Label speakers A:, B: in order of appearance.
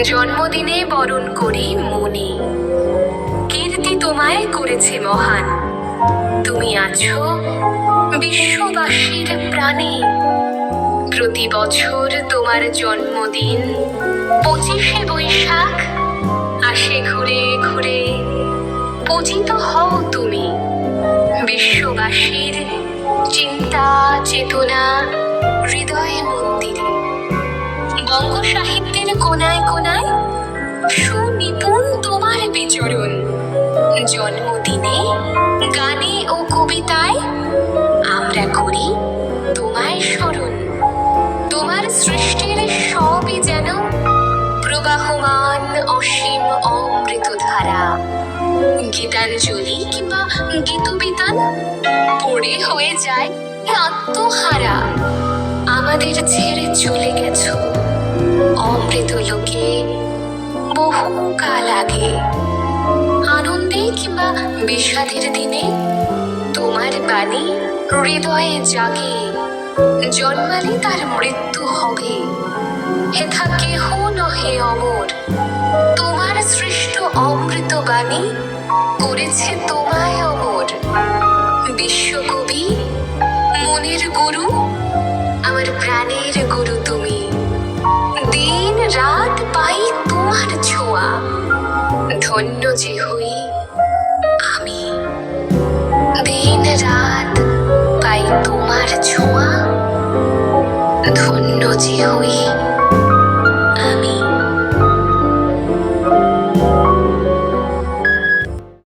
A: জন্মদিনে বরণ করি মনে, কীর্তি তোমায় করেছে মহান। তুমি আছো বিশ্ববাসীর প্রাণে। প্রতি বছর তোমার জন্মদিন 25শে বৈশাখ আসে ঘুরে ঘুরে। পূজিত হও তুমি বিশ্ববাসীর চিন্তা চেতনা হৃদয় মন্দিরে। বঙ্গ সাহিত্যের কোনায় কোনায় সুনিপুণ তোমার বিচরণ। জন্মদিনে গানে ও কবিতায় আমরা করি তোমায় স্মরণ। তোমার সৃষ্টির সবই যেন প্রবাহমান অসীম অমৃত ধারা। গীতাঞ্জলি কিংবা গীতবিতান পড়ে হয়ে যায় আত্মহারা। আমাদের ছেড়ে চলে গেছো অমৃত লোকে বহু কাল আগে। আনন্দে কিংবা বিষাদের দিনে তোমার বাণী হৃদয়ে জাগে। জন্মালে তার মৃত্যু হবে, হেথা কেহ নহে অমর। তোমার সৃষ্ট অমৃত বাণী করেছে তোমায় অমর। বিশ্বকবি মনের গুরু, আমার প্রাণের গুরু তুমি। দিন রাত পাই তোমার ছোঁয়া, ধন্য যে হই আমি। দিন রাত পাই তোমার ছোঁয়া, ধন্য যে হই।